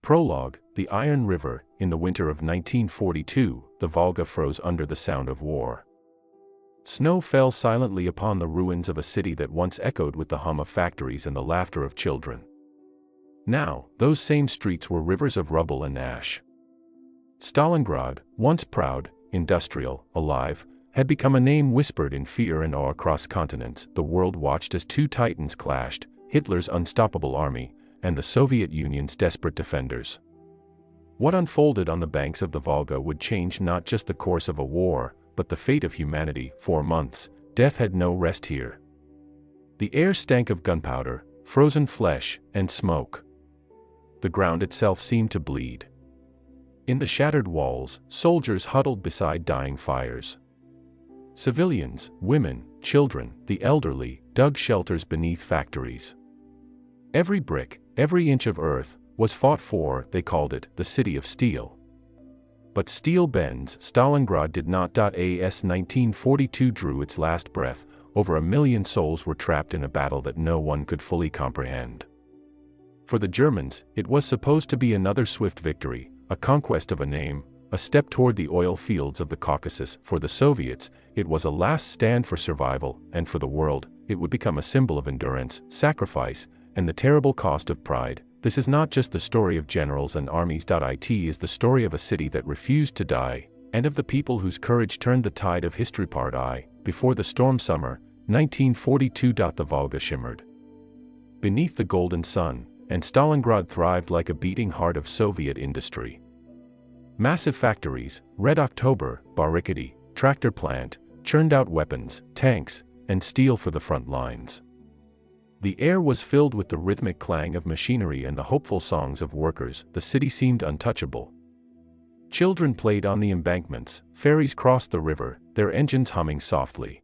Prologue: The Iron River. In the winter of 1942, the Volga froze under the sound of war. Snow fell silently upon the ruins of a city that once echoed with the hum of factories and the laughter of children. Now, those same streets were rivers of rubble and ash. Stalingrad, once proud, industrial, alive, had become a name whispered in fear and awe across continents. The world watched as two titans clashed, Hitler's unstoppable army, and the Soviet Union's desperate defenders. What unfolded on the banks of the Volga would change not just the course of a war, but the fate of humanity. For months, death had no rest here. The air stank of gunpowder, frozen flesh, and smoke. The ground itself seemed to bleed. In the shattered walls, soldiers huddled beside dying fires. Civilians, women, children, the elderly, dug shelters beneath factories. Every brick, every inch of earth, was fought for. They called it the City of Steel. But steel bends. Stalingrad did not. As 1942 drew its last breath, over 1 million souls were trapped in a battle that no one could fully comprehend. For the Germans, it was supposed to be another swift victory, a conquest of a name, a step toward the oil fields of the Caucasus. For the Soviets, it was a last stand for survival, and for the world, it would become a symbol of endurance, sacrifice, and the terrible cost of pride. This is not just the story of generals and armies. It is the story of a city that refused to die, and of the people whose courage turned the tide of history. Part I. Before the storm summer, 1942. The Volga shimmered beneath the golden sun, and Stalingrad thrived like a beating heart of Soviet industry. Massive factories, Red October, Barricade, tractor plant, churned out weapons, tanks, and steel for the front lines. The air was filled with the rhythmic clang of machinery and the hopeful songs of workers. The city seemed untouchable. Children played on the embankments, ferries crossed the river, their engines humming softly.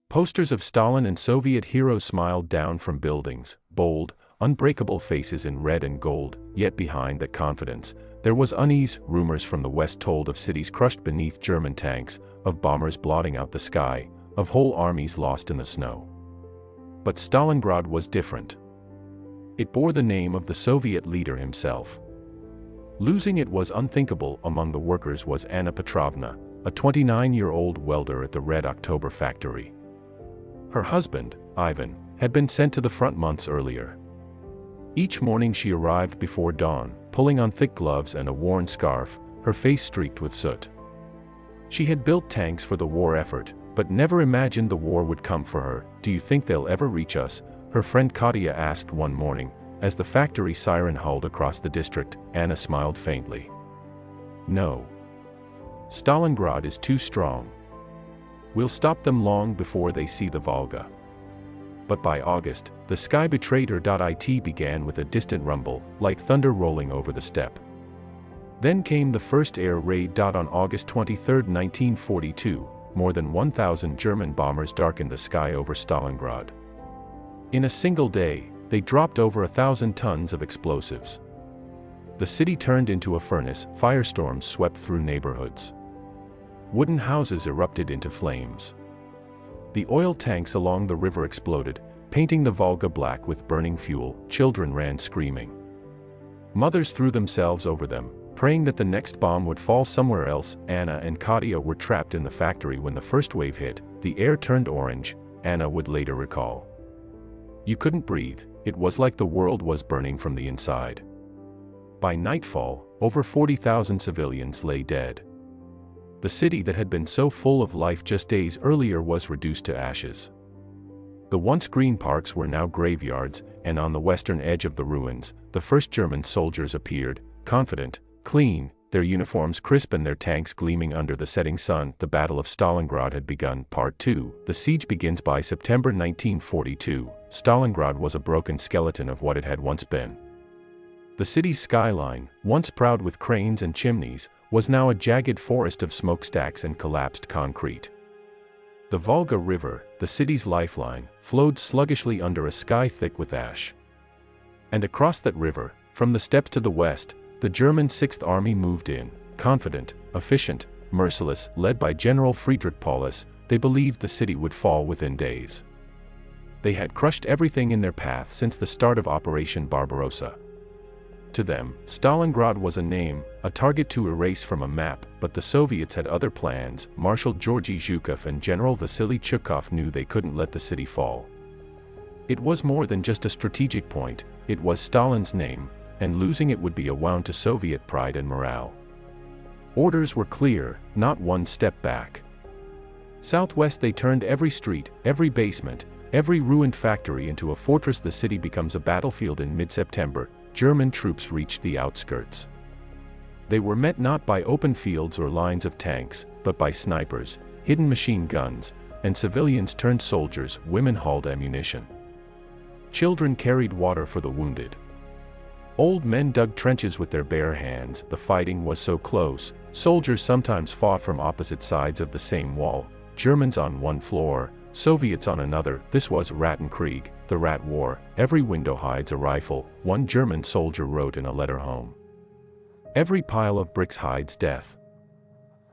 Posters of Stalin and Soviet heroes smiled down from buildings, bold, unbreakable faces in red and gold. Yet behind that confidence, there was unease. Rumors from the west told of cities crushed beneath German tanks, of bombers blotting out the sky, of whole armies lost in the snow. But Stalingrad was different. It bore the name of the Soviet leader himself. Losing it was unthinkable. Among the workers was Anna Petrovna, a 29-year-old welder at the Red October factory. Her husband, Ivan, had been sent to the front months earlier. Each morning she arrived before dawn, pulling on thick gloves and a worn scarf, her face streaked with soot. She had built tanks for the war effort, but never imagined the war would come for her. "Do you think they'll ever reach us?" her friend Katya asked one morning, as the factory siren hulled across the district. Anna smiled faintly. "No. Stalingrad is too strong. We'll stop them long before they see the Volga." But by August, the sky betrayed her. It began with a distant rumble, like thunder rolling over the steppe. Then came the first air raid. On August 23, 1942, more than 1,000 German bombers darkened the sky over Stalingrad. In a single day, they dropped over 1,000 tons of explosives. The city turned into a furnace. Firestorms swept through neighborhoods. Wooden houses erupted into flames. The oil tanks along the river exploded, painting the Volga black with burning fuel. Children ran screaming. Mothers threw themselves over them, praying that the next bomb would fall somewhere else. Anna and Katya were trapped in the factory when the first wave hit. The air turned orange, Anna would later recall. You couldn't breathe. It was like the world was burning from the inside. By nightfall, over 40,000 civilians lay dead. The city that had been so full of life just days earlier was reduced to ashes. The once green parks were now graveyards, and on the western edge of the ruins, the first German soldiers appeared, confident, clean, their uniforms crisp and their tanks gleaming under the setting sun. The Battle of Stalingrad had begun. Part 2. The siege begins. By September 1942, Stalingrad was a broken skeleton of what it had once been. The city's skyline, once proud with cranes and chimneys, was now a jagged forest of smokestacks and collapsed concrete. The Volga River, the city's lifeline, flowed sluggishly under a sky thick with ash. And across that river, from the steppes to the west, the German Sixth Army moved in, confident, efficient, merciless. Led by General Friedrich Paulus, they believed the city would fall within days. They had crushed everything in their path since the start of Operation Barbarossa. To them, Stalingrad was a name, a target to erase from a map, but the Soviets had other plans. Marshal Georgy Zhukov and General Vasily Chukov knew they couldn't let the city fall. It was more than just a strategic point, it was Stalin's name, and losing it would be a wound to Soviet pride and morale. Orders were clear, not one step back. Southwest they turned every street, every basement, every ruined factory into a fortress. The city becomes a battlefield. In mid-September, German troops reached the outskirts. They were met not by open fields or lines of tanks, but by snipers, hidden machine guns, and civilians turned soldiers. Women hauled ammunition. Children carried water for the wounded. Old men dug trenches with their bare hands. The fighting was so close, soldiers sometimes fought from opposite sides of the same wall, Germans on one floor, Soviets on another. This was Rattenkrieg, the Rat War. Every window hides a rifle, one German soldier wrote in a letter home. Every pile of bricks hides death.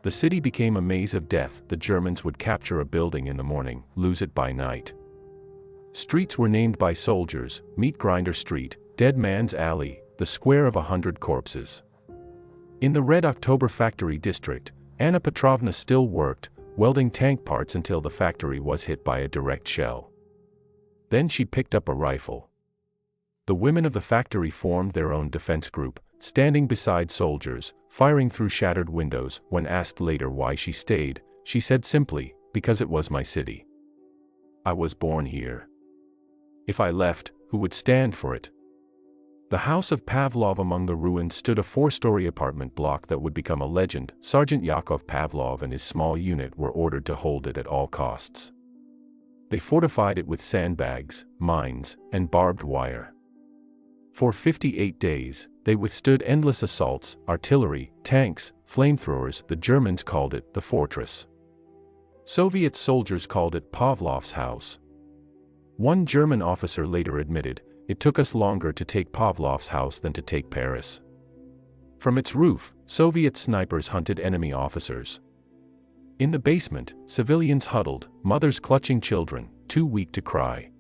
The city became a maze of death. The Germans would capture a building in the morning, lose it by night. Streets were named by soldiers: Meat Grinder Street, Dead Man's Alley, the Square of 100 Corpses. In the Red October factory district, Anna Petrovna still worked, welding tank parts until the factory was hit by a direct shell. Then she picked up a rifle. The women of the factory formed their own defense group, standing beside soldiers, firing through shattered windows. When asked later why she stayed, she said simply, "Because it was my city. I was born here. If I left, who would stand for it?" The house of Pavlov among the ruins stood, a 4-story apartment block that would become a legend. Sergeant Yakov Pavlov and his small unit were ordered to hold it at all costs. They fortified it with sandbags, mines, and barbed wire. For 58 days, they withstood endless assaults, artillery, tanks, flamethrowers. The Germans called it the fortress. Soviet soldiers called it Pavlov's house. One German officer later admitted, "It took us longer to take Pavlov's house than to take Paris." From its roof, Soviet snipers hunted enemy officers. In the basement, civilians huddled, mothers clutching children, too weak to cry.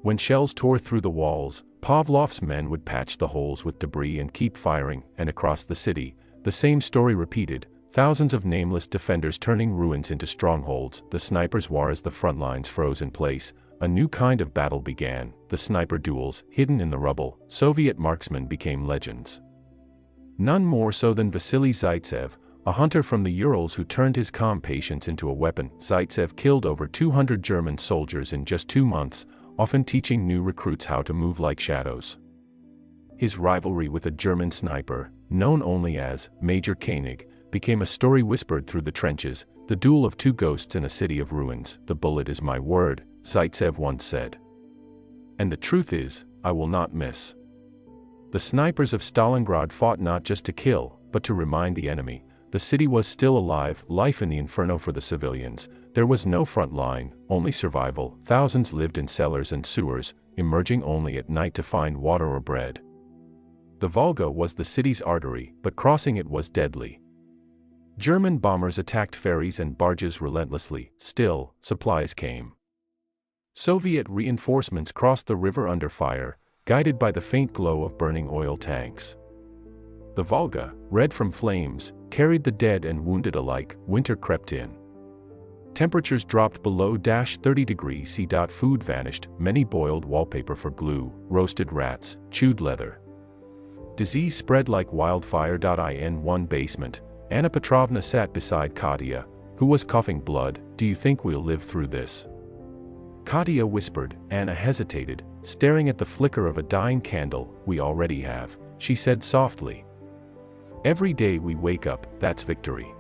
When shells tore through the walls, Pavlov's men would patch the holes with debris and keep firing. And across the city, the same story repeated, thousands of nameless defenders turning ruins into strongholds. The snipers' war as the front lines froze in place, a new kind of battle began. The sniper duels, hidden in the rubble, Soviet marksmen became legends. None more so than Vasily Zaitsev, a hunter from the Urals who turned his calm patience into a weapon. Zaitsev killed over 200 German soldiers in just 2 months, often teaching new recruits how to move like shadows. His rivalry with a German sniper, known only as Major Koenig, became a story whispered through the trenches, the duel of 2 ghosts in a city of ruins. "The bullet is my word," Zaitsev once said. "And the truth is, I will not miss." The snipers of Stalingrad fought not just to kill, but to remind the enemy, the city was still alive. Life in the inferno for the civilians. There was no front line, only survival. Thousands lived in cellars and sewers, emerging only at night to find water or bread. The Volga was the city's artery, but crossing it was deadly. German bombers attacked ferries and barges relentlessly. Still, supplies came. Soviet reinforcements crossed the river under fire, guided by the faint glow of burning oil tanks. The Volga, red from flames, carried the dead and wounded alike. Winter crept in. Temperatures dropped below -30 degrees C. Food vanished, many boiled wallpaper for glue, roasted rats, chewed leather. Disease spread like wildfire. In one basement, Anna Petrovna sat beside Katya, who was coughing blood. "Do you think we'll live through this?" Katya whispered. Anna hesitated, staring at the flicker of a dying candle. "We already have," she said softly. "Every day we wake up, that's victory."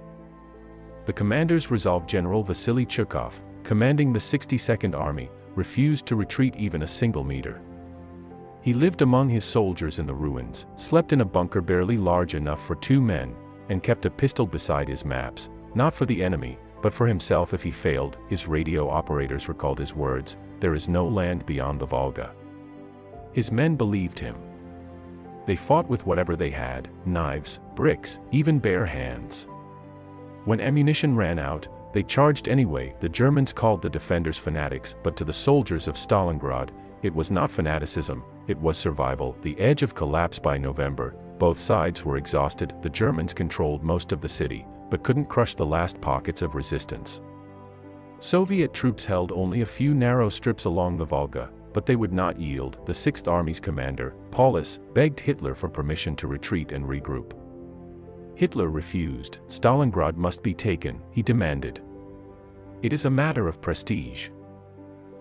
The commanders resolved. General Vasily Chukov, commanding the 62nd Army, refused to retreat even a single meter. He lived among his soldiers in the ruins, slept in a bunker barely large enough for 2 men, and kept a pistol beside his maps, not for the enemy, but for himself if he failed. His radio operators recalled his words, "There is no land beyond the Volga." His men believed him. They fought with whatever they had, knives, bricks, even bare hands. When ammunition ran out, they charged anyway. The Germans called the defenders fanatics, but to the soldiers of Stalingrad, It was not fanaticism, it was survival. The edge of collapse by November. Both sides were exhausted. The Germans controlled most of the city, but couldn't crush the last pockets of resistance. Soviet troops held only a few narrow strips along the Volga, but they would not yield. The Sixth Army's commander, Paulus, begged Hitler for permission to retreat and regroup. Hitler refused. Stalingrad must be taken, he demanded. It is a matter of prestige.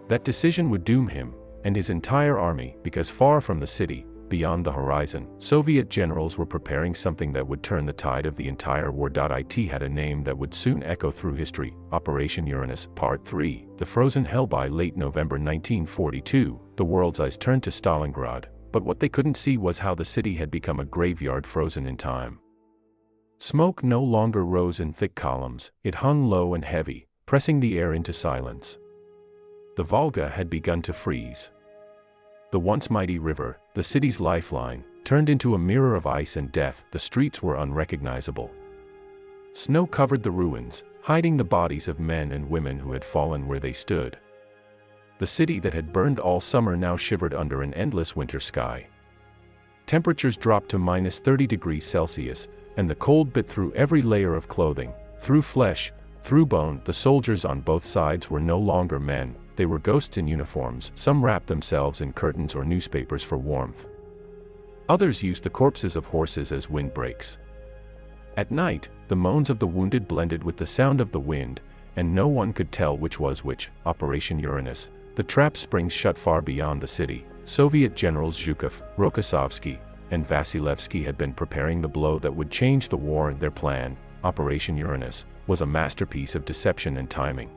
That decision would doom him and his entire army, because far from the city, beyond the horizon, Soviet generals were preparing something that would turn the tide of the entire war. It had a name that would soon echo through history: Operation Uranus. Part 3. The frozen hell. By late November 1942, the world's eyes turned to Stalingrad, but what they couldn't see was how the city had become a graveyard frozen in time. Smoke no longer rose in thick columns, it hung low and heavy, pressing the air into silence. The Volga had begun to freeze. The once mighty river, the city's lifeline, turned into a mirror of ice and death. The streets were unrecognizable. Snow covered the ruins, hiding the bodies of men and women who had fallen where they stood. The city that had burned all summer now shivered under an endless winter sky. Temperatures dropped to -30°C, and the cold bit through every layer of clothing, through flesh, through bone. The soldiers on both sides were no longer men, they were ghosts in uniforms. Some wrapped themselves in curtains or newspapers for warmth. Others used the corpses of horses as windbreaks. At night, the moans of the wounded blended with the sound of the wind, and no one could tell which was which. Operation Uranus. The trap springs shut far beyond the city. Soviet generals Zhukov, Rokossovsky, and Vasilevsky had been preparing the blow that would change the war. Their plan, Operation Uranus, was a masterpiece of deception and timing.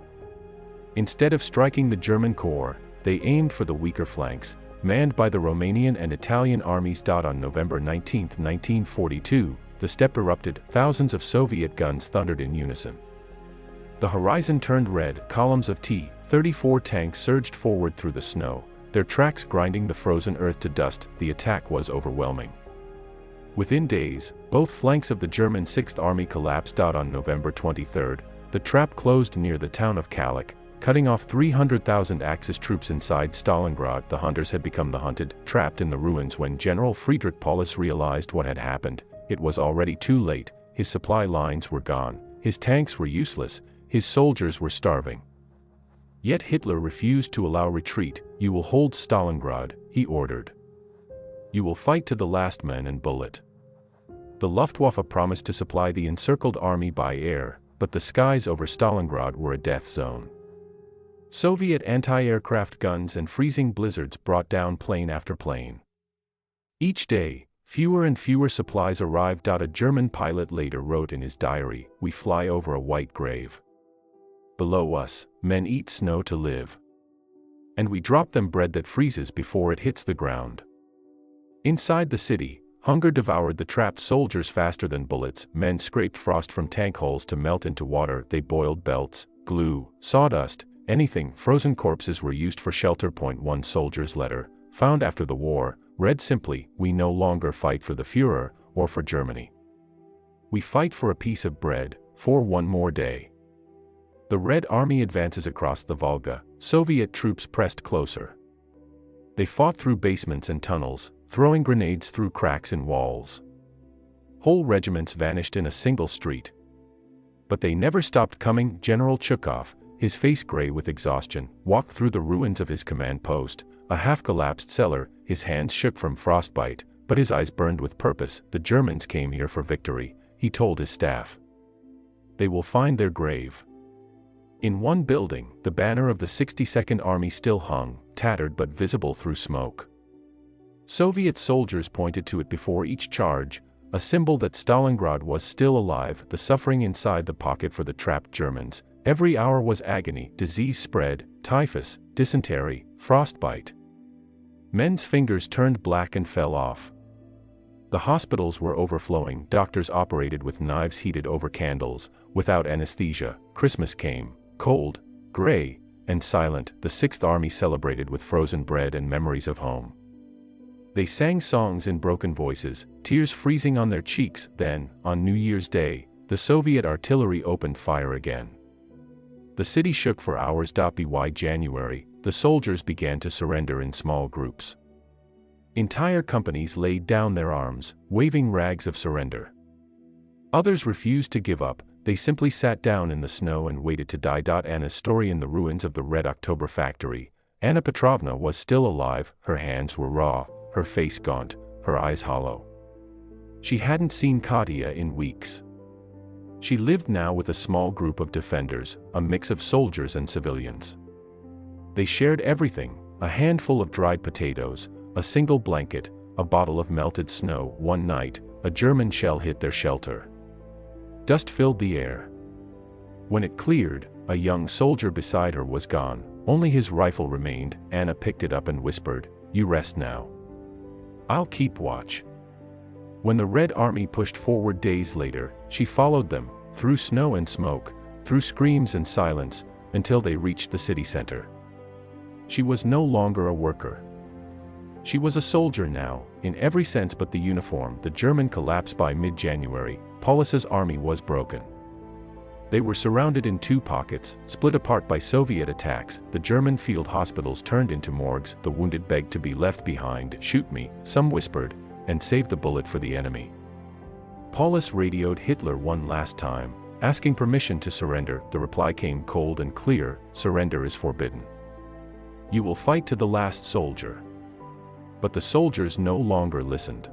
Instead of striking the German corps, they aimed for the weaker flanks, manned by the Romanian and Italian armies. On November 19, 1942, the steppe erupted. Thousands of Soviet guns thundered in unison. The horizon turned red. Columns of T-34 tanks surged forward through the snow, their tracks grinding the frozen earth to dust. The attack was overwhelming. Within days, both flanks of the German Sixth Army collapsed. On November 23, the trap closed near the town of Kalik, cutting off 300,000 Axis troops inside Stalingrad. The hunters had become the hunted, trapped in the ruins. When General Friedrich Paulus realized what had happened, it was already too late. His supply lines were gone, his tanks were useless, his soldiers were starving. Yet Hitler refused to allow retreat. "You will hold Stalingrad," he ordered. "You will fight to the last man and bullet." The Luftwaffe promised to supply the encircled army by air, but the skies over Stalingrad were a death zone. Soviet anti-aircraft guns and freezing blizzards brought down plane after plane. Each day, fewer and fewer supplies arrived. A German pilot later wrote in his diary, "We fly over a white grave. Below us, men eat snow to live. And we drop them bread that freezes before it hits the ground." Inside the city, hunger devoured the trapped soldiers faster than bullets. Men scraped frost from tank holes to melt into water. They boiled belts, glue, sawdust, anything. Frozen corpses were used for shelter. One soldier's letter, found after the war, read simply, "We no longer fight for the Führer, or for Germany. We fight for a piece of bread, for one more day." The Red Army advances across the Volga. Soviet troops pressed closer. They fought through basements and tunnels, throwing grenades through cracks in walls. Whole regiments vanished in a single street. But they never stopped coming. General Chukov, his face gray with exhaustion, walked through the ruins of his command post, a half-collapsed cellar. His hands shook from frostbite, but his eyes burned with purpose. "The Germans came here for victory," he told his staff. "They will find their grave." In one building, the banner of the 62nd Army still hung, tattered but visible through smoke. Soviet soldiers pointed to it before each charge, a symbol that Stalingrad was still alive. The suffering inside the pocket for the trapped Germans. Every hour was agony. Disease spread, typhus, dysentery, frostbite. Men's fingers turned black and fell off. The hospitals were overflowing. Doctors operated with knives heated over candles, without anesthesia. Christmas came, cold, gray, and silent. The Sixth Army celebrated with frozen bread and memories of home. They sang songs in broken voices, tears freezing on their cheeks. Then, on New Year's Day, the Soviet artillery opened fire again. The city shook for hours. By January, the soldiers began to surrender in small groups. Entire companies laid down their arms, waving rags of surrender. Others refused to give up, they simply sat down in the snow and waited to die. Anna's story in the ruins of the Red October factory. Anna Petrovna was still alive, her hands were raw, her face gaunt, her eyes hollow. She hadn't seen Katya in weeks. She lived now with a small group of defenders, a mix of soldiers and civilians. They shared everything, a handful of dried potatoes, a single blanket, a bottle of melted snow. One night, a German shell hit their shelter. Dust filled the air. When it cleared, a young soldier beside her was gone, only his rifle remained. Anna picked it up and whispered, "You rest now. I'll keep watch." When the Red Army pushed forward days later, she followed them, through snow and smoke, through screams and silence, until they reached the city center. She was no longer a worker. She was a soldier now, in every sense but the uniform. The German collapsed by mid-January. Paulus's army was broken. They were surrounded in two pockets, split apart by Soviet attacks. The German field hospitals turned into morgues. The wounded begged to be left behind. "Shoot me," some whispered, "and save the bullet for the enemy." Paulus radioed Hitler one last time, asking permission to surrender. The reply came cold and clear: "Surrender is forbidden. You will fight to the last soldier." But the soldiers no longer listened.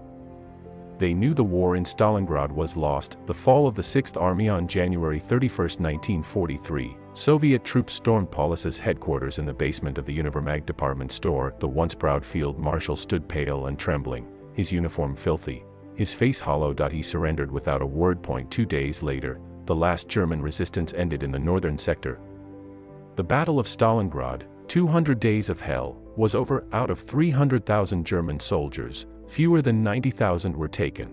They knew the war in Stalingrad was lost. The fall of the 6th Army on January 31, 1943, Soviet troops stormed Paulus's headquarters in the basement of the Univermag department store. The once proud field marshal stood pale and trembling, his uniform filthy, his face hollow. He surrendered without a word. 2 days later, the last German resistance ended in the northern sector. The Battle of Stalingrad, 200 days of hell, was over. Out of 300,000 German soldiers, fewer than 90,000 were taken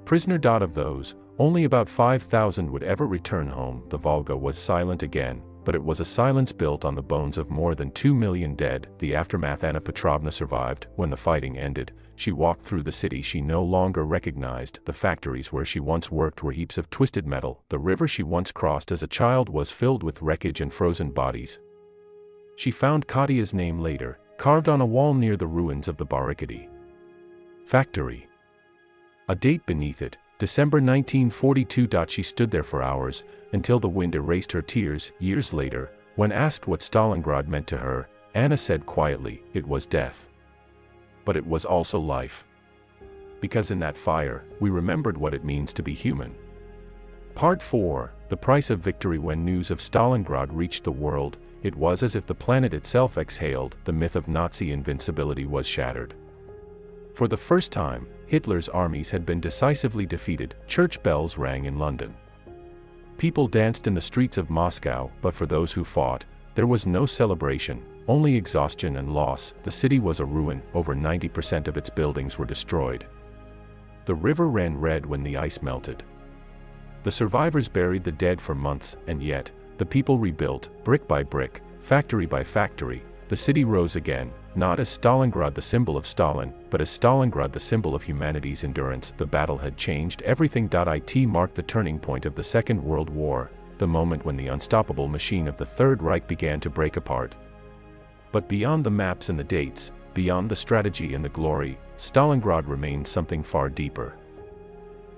prisoner. Of those, only about 5,000 would ever return home. The Volga was silent again, but it was a silence built on the bones of more than 2 million dead. The aftermath. Anna Petrovna survived. When the fighting ended, she walked through the city she no longer recognized. The factories where she once worked were heaps of twisted metal. The river she once crossed as a child was filled with wreckage and frozen bodies. She found Katya's name later, carved on a wall near the ruins of the Barricade factory. A date beneath it, December 1942. She stood there for hours, until the wind erased her tears. Years later, when asked what Stalingrad meant to her, Anna said quietly, "It was death. But it was also life. Because in that fire, we remembered what it means to be human." Part 4, The Price of Victory. When news of Stalingrad reached the world, it was as if the planet itself exhaled. The myth of Nazi invincibility was shattered. For the first time, Hitler's armies had been decisively defeated. Church bells rang in London. People danced in the streets of Moscow, but for those who fought, there was no celebration, only exhaustion and loss. The city was a ruin. Over 90% of its buildings were destroyed. The river ran red when the ice melted. The survivors buried the dead for months, and yet, the people rebuilt, brick by brick, factory by factory. The city rose again, not as Stalingrad the symbol of Stalin, but as Stalingrad the symbol of humanity's endurance. The battle had changed everything. It marked the turning point of the Second World War, the moment when the unstoppable machine of the Third Reich began to break apart. But beyond the maps and the dates, beyond the strategy and the glory, Stalingrad remained something far deeper.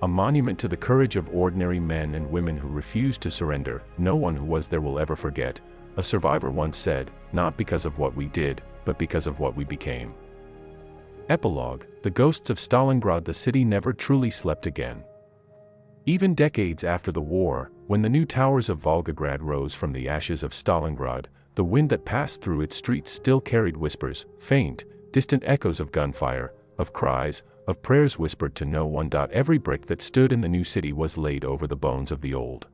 A monument to the courage of ordinary men and women who refused to surrender. "No one who was there will ever forget," a survivor once said, "not because of what we did, but because of what we became." Epilogue. The ghosts of Stalingrad. The city never truly slept again. Even decades after the war, when the new towers of Volgograd rose from the ashes of Stalingrad, the wind that passed through its streets still carried whispers, faint, distant echoes of gunfire, of cries, of prayers whispered to no one. Every brick that stood in the new city was laid over the bones of the old.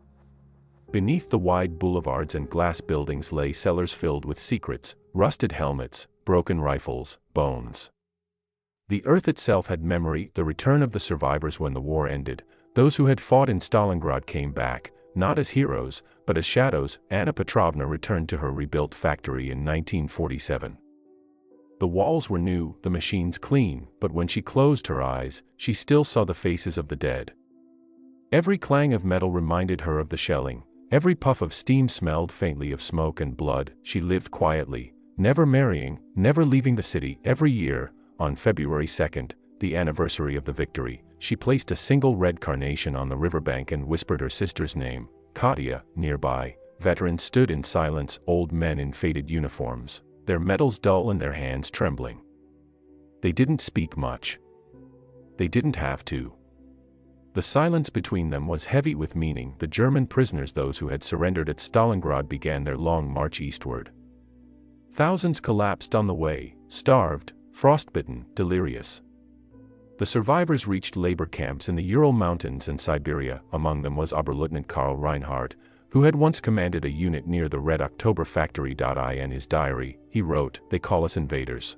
Beneath the wide boulevards and glass buildings lay cellars filled with secrets, rusted helmets, broken rifles, bones. The earth itself had memory. The return of the survivors. When the war ended, those who had fought in Stalingrad came back, not as heroes, but as shadows. Anna Petrovna returned to her rebuilt factory in 1947. The walls were new, the machines clean, but when she closed her eyes, she still saw the faces of the dead. Every clang of metal reminded her of the shelling, every puff of steam smelled faintly of smoke and blood. She lived quietly, never marrying, never leaving the city. Every year, on February 2nd, the anniversary of the victory, she placed a single red carnation on the riverbank and whispered her sister's name, Katia. Nearby, veterans stood in silence, old men in faded uniforms, their metals dull and their hands trembling. They didn't speak much. They didn't have to. The silence between them was heavy with meaning. The German prisoners, those who had surrendered at Stalingrad, began their long march eastward. Thousands collapsed on the way, starved, frostbitten, delirious. The survivors reached labor camps in the Ural Mountains and Siberia. Among them was Oberleutnant Karl Reinhardt, who had once commanded a unit near the Red October factory. In his diary, he wrote, "They call us invaders.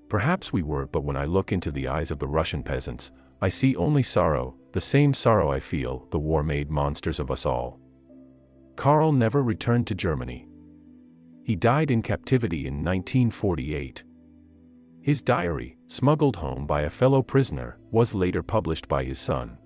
Perhaps we were, but when I look into the eyes of the Russian peasants, I see only sorrow, the same sorrow I feel. The war made monsters of us all." Karl never returned to Germany. He died in captivity in 1948. His diary, smuggled home by a fellow prisoner, was later published by his son.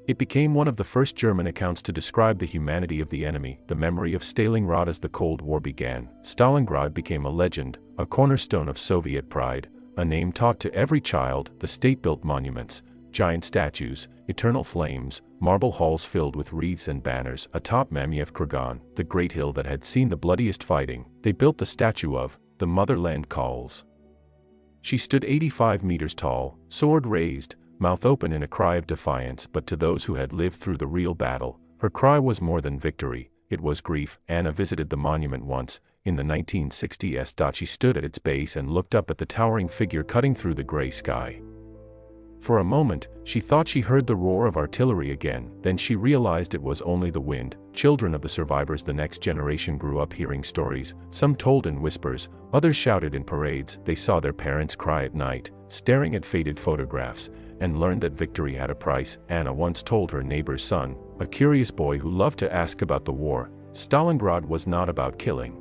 It became one of the first German accounts to describe the humanity of the enemy. The memory of Stalingrad. As the Cold War began, Stalingrad became a legend, a cornerstone of Soviet pride, a name taught to every child. The state-built monuments, giant statues, eternal flames, marble halls filled with wreaths and banners. Atop Mamiev Kurgan, the great hill that had seen the bloodiest fighting, they built the statue of the Motherland Calls. She stood 85 meters tall, sword raised, mouth open in a cry of defiance. But to those who had lived through the real battle, her cry was more than victory, it was grief. Anna visited the monument once, in the 1960s. She stood at its base and looked up at the towering figure cutting through the gray sky. For a moment, she thought she heard the roar of artillery again. Then she realized it was only the wind. Children of the survivors, the next generation, grew up hearing stories, some told in whispers, others shouted in parades. They saw their parents cry at night, staring at faded photographs, and learned that victory had a price. Anna once told her neighbor's son, a curious boy who loved to ask about the war, Stalingrad was not about killing.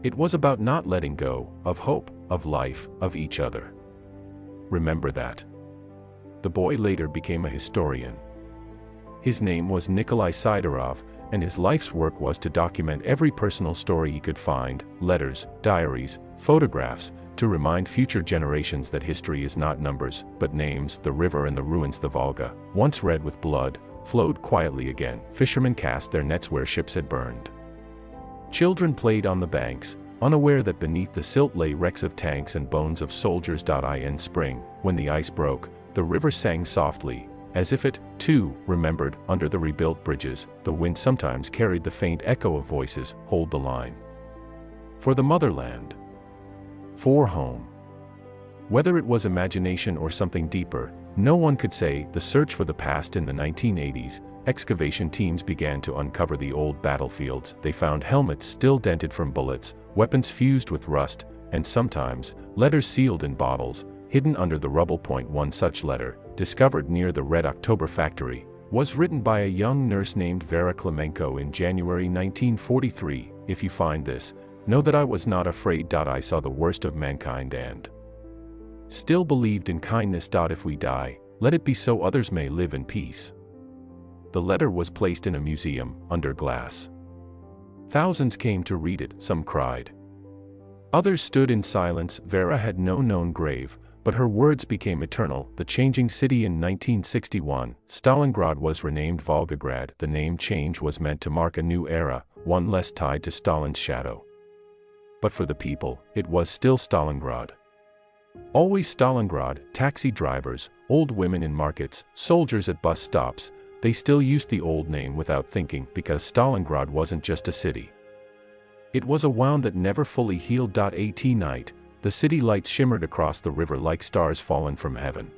It was about not letting go of hope, of life, of each other. Remember that. The boy later became a historian. His name was Nikolai Sidorov, and his life's work was to document every personal story he could find, letters, diaries, photographs, to remind future generations that history is not numbers, but names. The river and the ruins. The Volga, once red with blood, flowed quietly again. Fishermen cast their nets where ships had burned. Children played on the banks, unaware that beneath the silt lay wrecks of tanks and bones of soldiers. In spring, when the ice broke, the river sang softly, as if it, too, remembered. Under the rebuilt bridges, the wind sometimes carried the faint echo of voices, hold the line. For the motherland. For home. Whether it was imagination or something deeper, no one could say. The search for the past. In the 1980s, excavation teams began to uncover the old battlefields. They found helmets still dented from bullets, weapons fused with rust, and sometimes, letters sealed in bottles, hidden under the rubble. One such letter, discovered near the Red October factory, was written by a young nurse named Vera Klemenko in January 1943. If you find this, know that I was not afraid. I saw the worst of mankind and still believed in kindness. If we die, let it be so others may live in peace. The letter was placed in a museum, under glass. Thousands came to read it. Some cried. Others stood in silence. Vera had no known grave, but her words became eternal. The changing city. In 1961, Stalingrad was renamed Volgograd. The name change was meant to mark a new era, one less tied to Stalin's shadow. But for the people, it was still Stalingrad. Always Stalingrad. Taxi drivers, old women in markets, soldiers at bus stops, they still used the old name without thinking, because Stalingrad wasn't just a city. It was a wound that never fully healed. At night, the city lights shimmered across the river like stars fallen from heaven.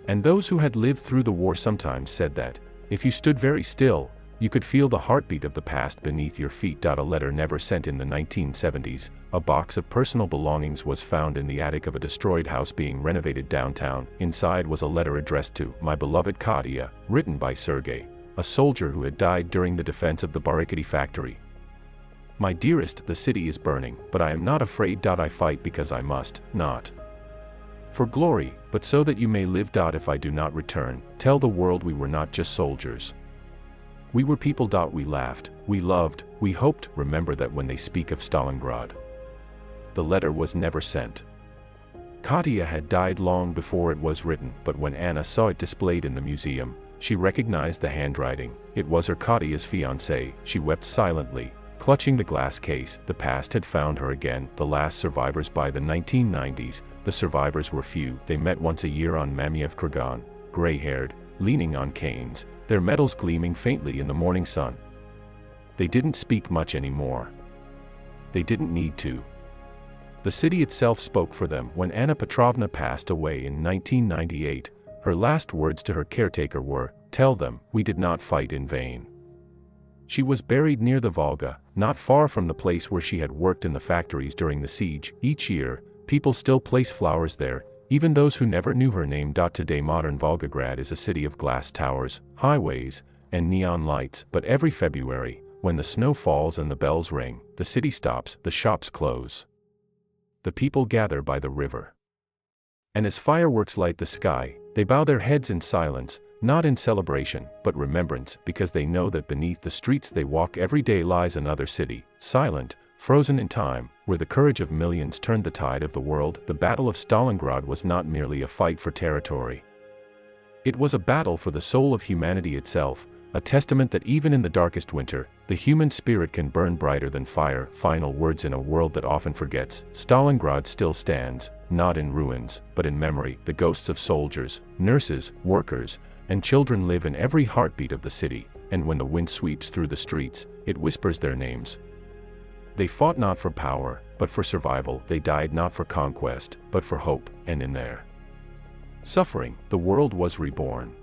And those who had lived through the war sometimes said that, if you stood very still, you could feel the heartbeat of the past beneath your feet. A letter never sent. In the 1970s, a box of personal belongings was found in the attic of a destroyed house being renovated downtown. Inside was a letter addressed to my beloved Katia, written by Sergei, a soldier who had died during the defense of the barricade factory. My dearest, the city is burning, but I am not afraid. I fight because I must, not for glory, but so that you may live. If I do not return, tell the world we were not just soldiers. We were people. We laughed, we loved, we hoped. Remember that when they speak of Stalingrad. the letter was never sent. Katya had died long before it was written, but when Anna saw it displayed in the museum, she recognized the handwriting. It was her Katya's fiancé. She wept silently, clutching the glass case. The past had found her again, the last survivors. By the 1990s, the survivors were few. They met once a year on Mamiev Kurgan, gray-haired, leaning on canes, their medals gleaming faintly in the morning sun. They didn't speak much anymore. They didn't need to. The city itself spoke for them. When Anna Petrovna passed away in 1998, her last words to her caretaker were, "Tell them, we did not fight in vain." She was buried near the Volga, not far from the place where she had worked in the factories during the siege. Each year, people still place flowers there, even those who never knew her name. Today modern Volgograd is a city of glass towers, highways, and neon lights. But every February, when the snow falls and the bells ring, the city stops, the shops close. The people gather by the river. And as fireworks light the sky, they bow their heads in silence, not in celebration, but remembrance, because they know that beneath the streets they walk every day lies another city, silent, frozen in time, where the courage of millions turned the tide of the world. The Battle of Stalingrad was not merely a fight for territory. It was a battle for the soul of humanity itself, a testament that even in the darkest winter, the human spirit can burn brighter than fire. Final words. In a world that often forgets, Stalingrad still stands, not in ruins, but in memory. The ghosts of soldiers, nurses, workers, and children live in every heartbeat of the city, and when the wind sweeps through the streets, it whispers their names. They fought not for power, but for survival. They died not for conquest, but for hope, and in their suffering, the world was reborn.